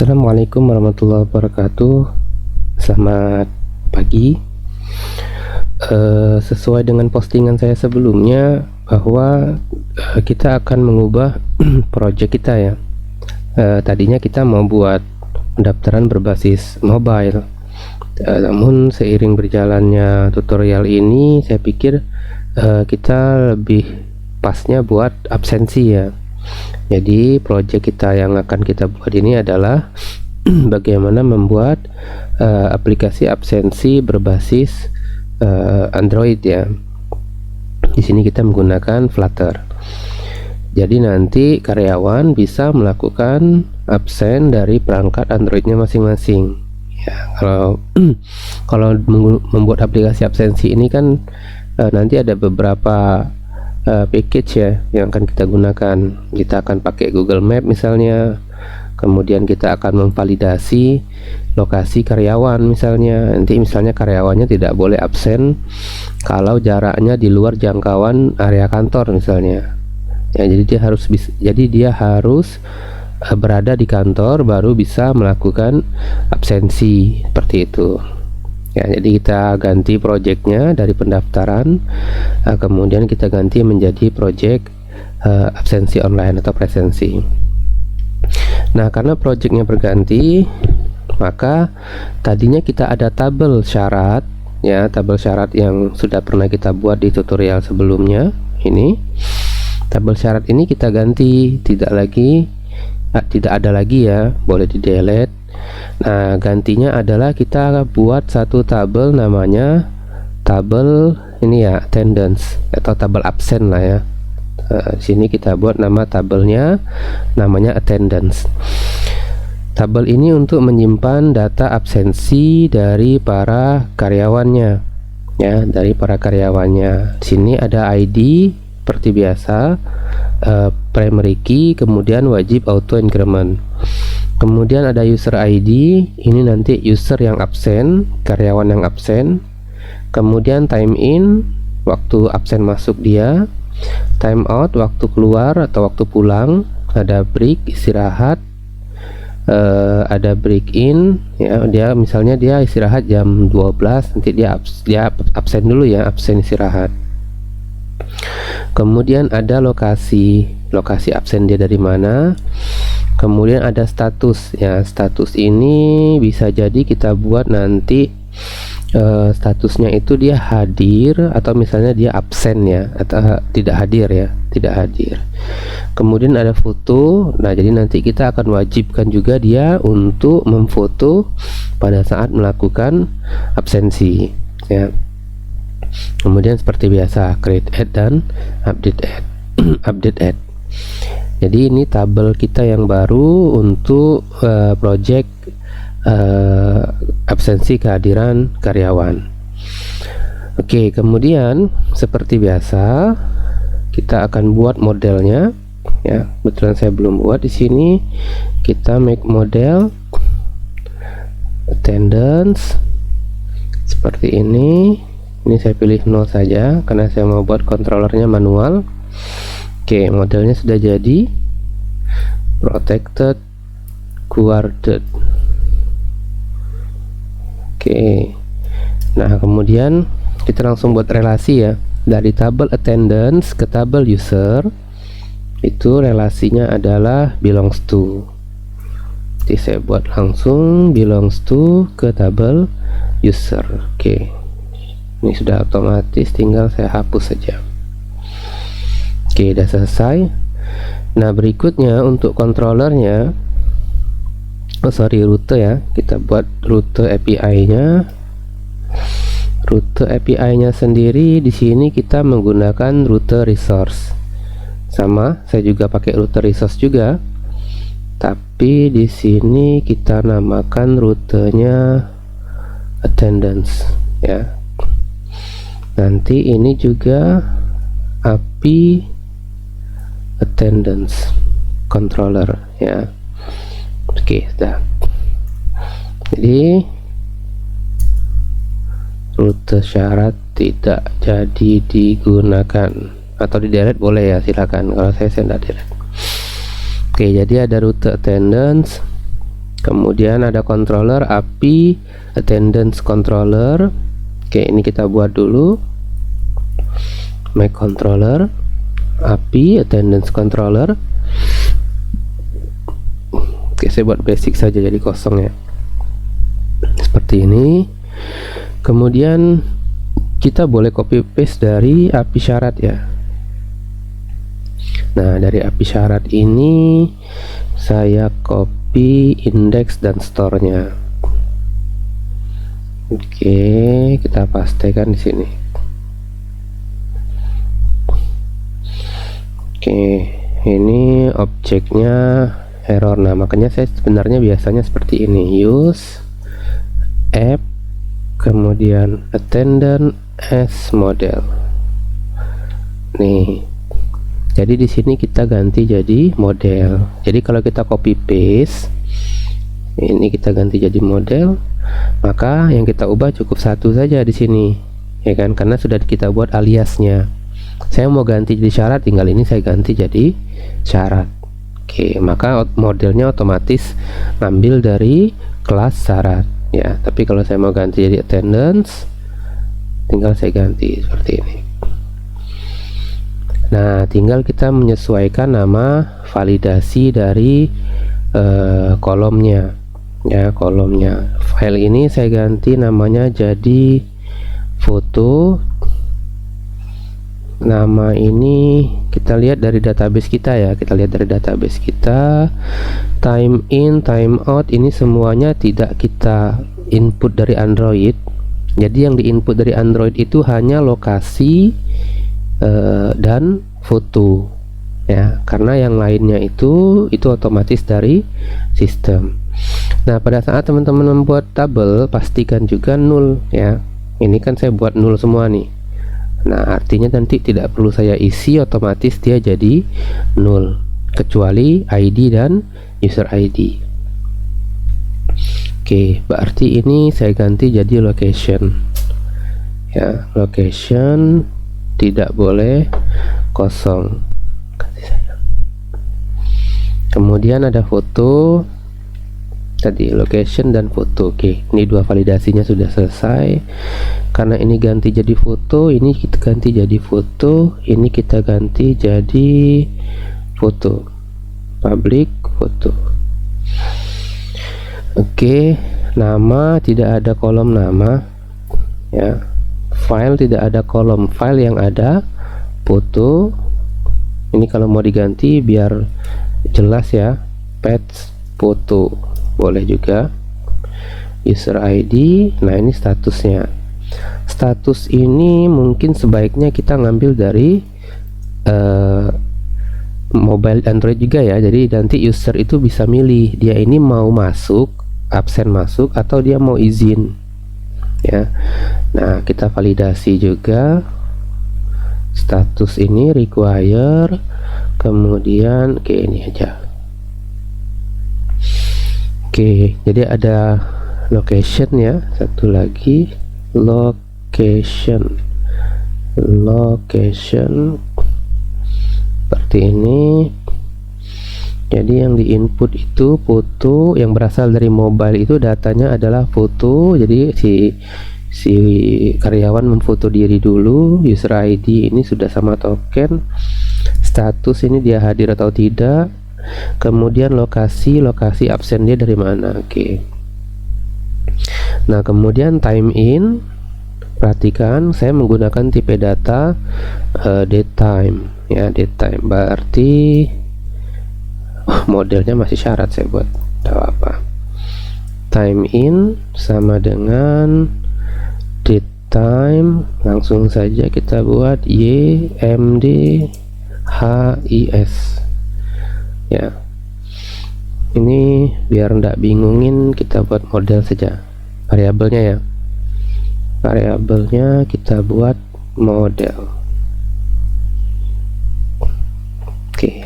Assalamualaikum warahmatullahi wabarakatuh. Selamat pagi. Sesuai dengan postingan saya sebelumnya bahwa kita akan mengubah project kita ya. Tadinya kita mau buat pendaftaran berbasis mobile, namun seiring berjalannya tutorial ini saya pikir kita lebih pasnya buat absensi ya. Jadi project kita yang akan kita buat ini adalah bagaimana membuat aplikasi absensi berbasis Android ya. Di sini kita menggunakan Flutter. Jadi nanti karyawan bisa melakukan absen dari perangkat Androidnya masing-masing. Ya, kalau membuat aplikasi absensi ini kan nanti ada beberapa package ya yang akan kita gunakan. Kita akan pakai Google Map misalnya, kemudian kita akan memvalidasi lokasi karyawan misalnya. Nanti misalnya karyawannya tidak boleh absen kalau jaraknya di luar jangkauan area kantor misalnya ya, jadi dia harus berada di kantor baru bisa melakukan absensi seperti itu ya. Jadi kita ganti projectnya dari pendaftaran, kemudian kita ganti menjadi project absensi online atau presensi. Nah, karena projectnya berganti, maka tadinya kita ada tabel syarat ya, tabel syarat yang sudah pernah kita buat di tutorial sebelumnya. Ini tabel syarat ini kita ganti, tidak ada lagi ya, boleh di delete. Nah, gantinya adalah kita buat satu tabel namanya tabel ini ya, attendance atau tabel absen lah ya. Sini kita buat nama tabelnya namanya attendance. Tabel ini untuk menyimpan data absensi dari para karyawannya ya, dari para karyawannya. Sini ada ID seperti biasa, primary key, kemudian wajib auto increment. Kemudian ada user ID, ini nanti user yang absen, karyawan yang absen. Kemudian time in, waktu absen masuk dia. Time out, waktu keluar atau waktu pulang. Ada break, istirahat. Ada break in ya, dia misalnya dia istirahat jam 12, nanti dia absen dulu ya, absen istirahat. Kemudian ada lokasi absen dia dari mana. Kemudian ada status ya, status ini bisa jadi kita buat nanti statusnya itu dia hadir atau misalnya dia absen ya, atau tidak hadir ya, tidak hadir. Kemudian ada foto. Nah, jadi nanti kita akan wajibkan juga dia untuk memfoto pada saat melakukan absensi ya. Kemudian seperti biasa create add dan update add. Update add. Jadi ini tabel kita yang baru untuk project absensi kehadiran karyawan. Oke, kemudian seperti biasa kita akan buat modelnya ya. Kebetulan saya belum buat di sini. Kita make model attendance seperti ini. Ini saya pilih 0 saja karena saya mau buat controllernya manual. Oke, modelnya sudah jadi. Protected guarded. Oke. Nah, kemudian kita langsung buat relasi ya. Dari tabel attendance ke tabel user, itu relasinya adalah belongs to. Jadi saya buat langsung belongs to ke tabel user. Oke. Ini sudah otomatis, tinggal saya hapus saja. Oke, sudah selesai. Nah, berikutnya untuk controllernya, rute ya, kita buat rute API-nya. Rute API-nya sendiri di sini kita menggunakan rute resource. Sama, saya juga pakai rute resource juga. Tapi di sini kita namakan rutenya attendance ya. Nanti ini juga API attendance controller ya. Oke, sudah. Jadi rute syarat tidak jadi digunakan, atau di delete boleh ya, silakan. Kalau saya tidak delete. Oke, jadi ada rute attendance, Kemudian ada controller API attendance controller. Oke, ini kita buat dulu. Make controller API attendance controller. Oke, saya buat basic saja jadi kosong ya, seperti ini. Kemudian kita boleh copy paste dari API syarat ya. Nah, dari API syarat ini saya copy index dan store-nya. Oke, kita pastekan di sini. Oke, ini objeknya error. Nah, makanya saya sebenarnya biasanya seperti ini, use app kemudian attendant as model. Nih, jadi di sini kita ganti jadi model. Jadi kalau kita copy paste, ini kita ganti jadi model, maka yang kita ubah cukup satu saja di sini, ya kan? Karena sudah kita buat aliasnya. Saya mau ganti jadi syarat, tinggal ini saya ganti jadi syarat. Oke, maka modelnya otomatis ngambil dari kelas syarat ya. Tapi kalau saya mau ganti jadi attendance, tinggal saya ganti seperti ini. Nah, tinggal kita menyesuaikan nama validasi dari kolomnya ya, kolomnya. File ini saya ganti namanya jadi foto. Nama ini kita lihat dari database kita ya, kita lihat dari database kita. Time in, time out ini semuanya tidak kita input dari Android. Jadi yang diinput dari Android itu hanya lokasi dan foto ya, karena yang lainnya itu otomatis dari sistem. Nah, pada saat teman-teman membuat tabel, pastikan juga null ya. Ini kan saya buat null semua nih. Nah, artinya nanti tidak perlu saya isi, otomatis dia jadi null kecuali ID dan user ID. Oke, berarti ini saya ganti jadi location ya, location tidak boleh kosong. Kemudian ada foto tadi, location dan foto. Oke, ini dua validasinya sudah selesai. Karena ini ganti jadi foto, ini kita ganti jadi foto, ini kita ganti jadi foto, public foto. Oke, nama tidak ada kolom nama ya, file tidak ada kolom file, yang ada foto. Ini kalau mau diganti biar jelas ya, patch foto boleh juga. User ID, nah ini statusnya. Status ini mungkin sebaiknya kita ngambil dari mobile Android juga ya. Jadi nanti user itu bisa milih dia ini mau masuk, absen masuk, atau dia mau izin ya. Nah, kita validasi juga status ini require, kemudian oke, ini aja. Oke, jadi ada location ya, satu lagi location seperti ini. Jadi yang diinput itu foto, yang berasal dari mobile itu datanya adalah foto. Jadi si karyawan memfoto diri dulu. User ID ini sudah sama token. Status ini dia hadir atau tidak. Kemudian lokasi absen dia dari mana. Oke. Nah, kemudian time in, perhatikan saya menggunakan tipe data datetime ya, datetime berarti modelnya masih syarat, saya buat tahu apa. Time in sama dengan datetime, langsung saja kita buat ymd his ya. Ini biar ndak bingungin, kita buat model saja variabelnya ya. Variabelnya kita buat model. Oke,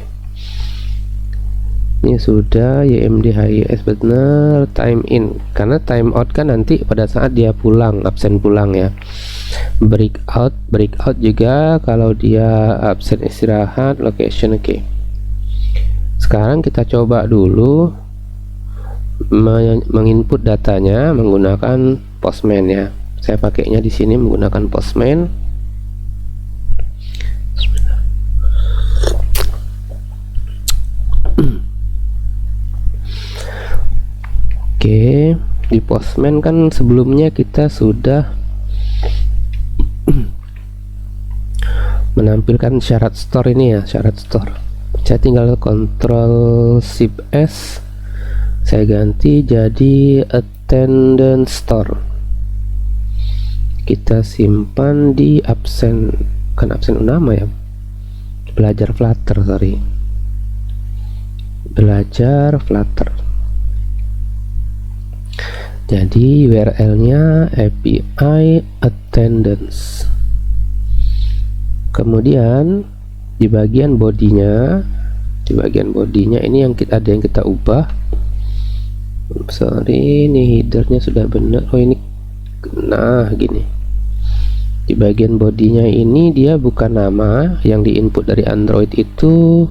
ini sudah ymd his benar. Time in, karena time out kan nanti pada saat dia pulang, absen pulang ya. Breakout juga kalau dia absen istirahat. Location, oke. Sekarang kita coba dulu menginput datanya menggunakan Postman ya. Saya pakainya di sini menggunakan Postman. Oke, di Postman kan sebelumnya kita sudah menampilkan syarat store ini ya, syarat store. Saya tinggal Ctrl Shift S, saya ganti jadi attendance store. Kita simpan di absen, kan absen nama ya, belajar Flutter, sorry, belajar Flutter. Jadi URL-nya API attendance. Kemudian di bagian bodinya, ini yang ada yang kita ubah. Sorry, ini headernya sudah benar. Oh ini, nah gini. Di bagian bodinya ini dia bukan nama yang diinput dari Android itu,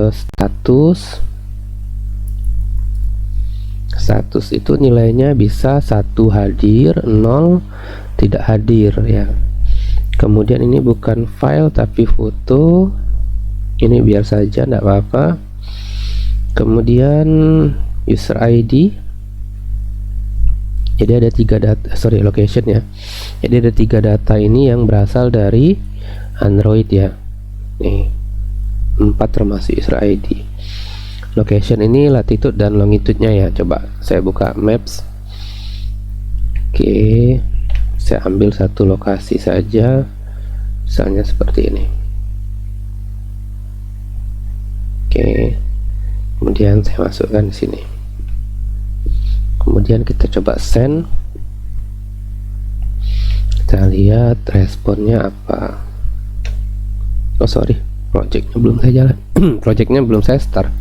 status itu nilainya bisa 1 hadir, 0 tidak hadir ya. Kemudian ini bukan file tapi foto, ini biar saja tidak apa-apa. Kemudian user ID, jadi ada 3 data, sorry, location ya. Jadi ada 3 data ini yang berasal dari Android ya. Nih 4 termasuk user ID. Location ini latitude dan longitude-nya ya. Coba saya buka maps. Oke, saya ambil satu lokasi saja, misalnya seperti ini. Oke, kemudian saya masukkan di sini. Kemudian kita coba send. Kita lihat responnya apa. Oh sorry, projectnya belum saya jalan. Projectnya belum saya start.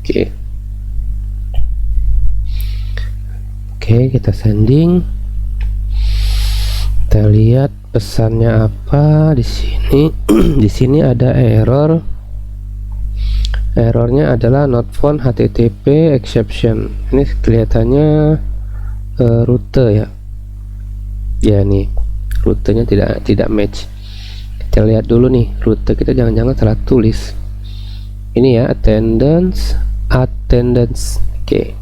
Oke, kita sending. Kita lihat pesannya apa di sini. Di sini ada error. Errornya adalah not found HTTP exception. Ini kelihatannya rute ya. Ya nih, rutenya tidak match. Kita lihat dulu nih, rute kita jangan-jangan salah tulis. Ini ya, attendance. Oke.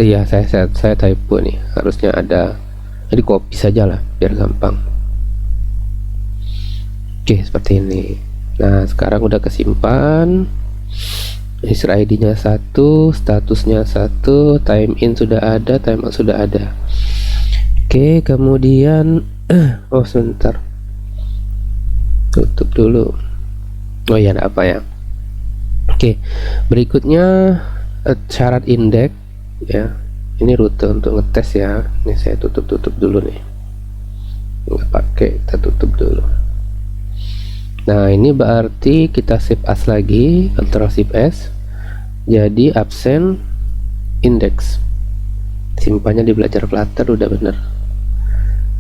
Ya saya typo nih, harusnya ada. Jadi copy saja lah biar gampang. Oke, seperti ini. Nah, sekarang udah kesimpan. User ID-nya 1, statusnya 1, time in sudah ada, time out sudah ada. Oke, kemudian oh sebentar. Tutup dulu. Oh ya, ada apa ya? Oke, berikutnya syarat indeks ya. Ini rute untuk ngetes ya. Ini saya tutup dulu nih. Nggak pakai, kita tutup dulu. Nah, ini berarti kita save as lagi, Ctrl Shift S. Jadi absen index. Simpannya di belajar Flutter udah bener.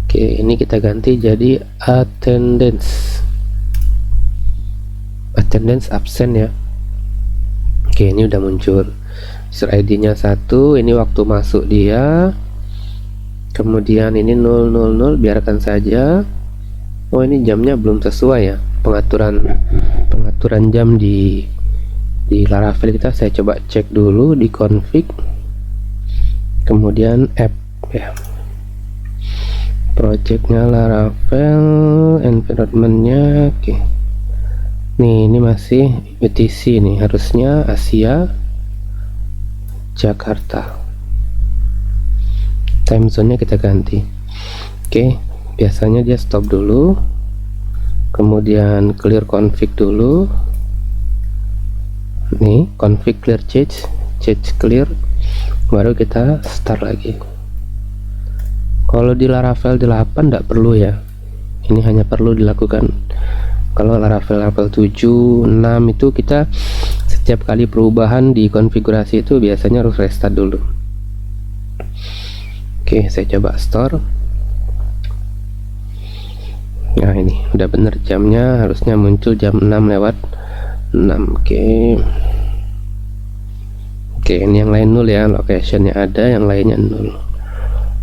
Oke, ini kita ganti jadi attendance. Attendance absen ya. Oke, ini udah muncul. User ID-nya 1, ini waktu masuk dia. Kemudian ini 000, biarkan saja. Oh, ini jamnya belum sesuai ya. Pengaturan jam di Laravel kita, saya coba cek dulu di config. Kemudian app ya. Projectnya Laravel, environmentnya oke. Nih, ini masih UTC nih, harusnya Asia Jakarta. Time zone-nya kita ganti. Oke, biasanya dia stop dulu. Kemudian clear config dulu. Nih, config clear change clear. Baru kita start lagi. Kalau di Laravel 8 tidak perlu ya. Ini hanya perlu dilakukan kalau Laravel 7, 6 itu kita setiap kali perubahan di konfigurasi itu biasanya harus restart dulu. Oke, saya coba store. Nah, ini udah bener jamnya, harusnya muncul jam 6 lewat 6. Oke, ini yang lain 0 ya, locationnya ada, yang lainnya 0.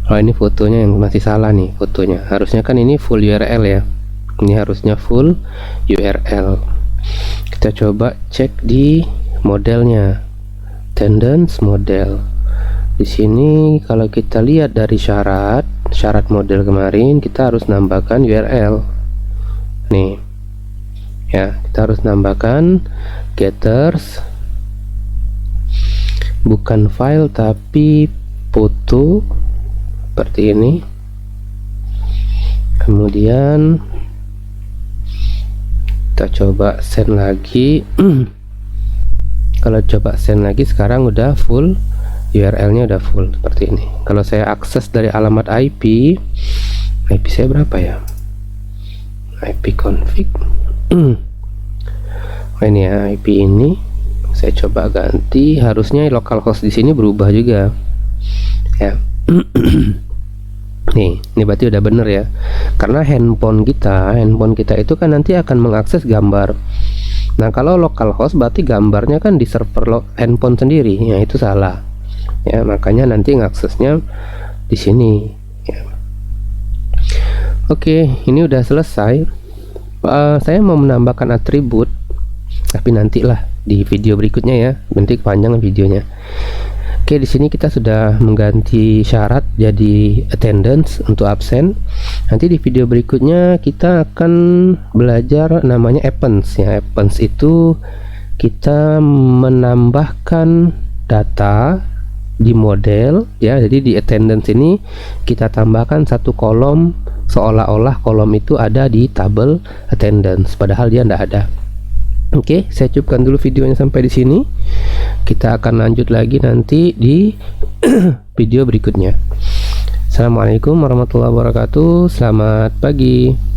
Oh, ini fotonya yang masih salah nih fotonya. Harusnya kan ini full URL ya. Ini harusnya full URL. Kita coba cek di modelnya. Attendance model. Di sini kalau kita lihat dari syarat model kemarin, kita harus nambahkan URL. Nih. Ya, kita harus nambahkan getters, bukan file tapi foto seperti ini. Kemudian kita coba send lagi. Kalau coba send lagi, sekarang udah full, URL-nya udah full seperti ini. Kalau saya akses dari alamat IP saya berapa ya? IP config. Oh, ini ya, IP ini saya coba ganti. Harusnya localhost di sini berubah juga ya. Ini berarti udah bener ya, karena handphone kita itu kan nanti akan mengakses gambar. Nah, kalau localhost berarti gambarnya kan di server handphone sendiri ya, itu salah ya, makanya nanti ngaksesnya di sini ya. Oke, ini udah selesai. Saya mau menambahkan atribut, tapi nantilah di video berikutnya ya, nanti kepanjangan videonya. Oke, di sini kita sudah mengganti syarat jadi attendance untuk absen. Nanti di video berikutnya kita akan belajar namanya appends ya. Appends itu kita menambahkan data di model ya. Jadi di attendance ini kita tambahkan satu kolom, seolah-olah kolom itu ada di tabel attendance, padahal dia tidak ada. Oke, saya cukupkan dulu videonya sampai di sini. Kita akan lanjut lagi nanti di video berikutnya. Assalamualaikum warahmatullahi wabarakatuh. Selamat pagi.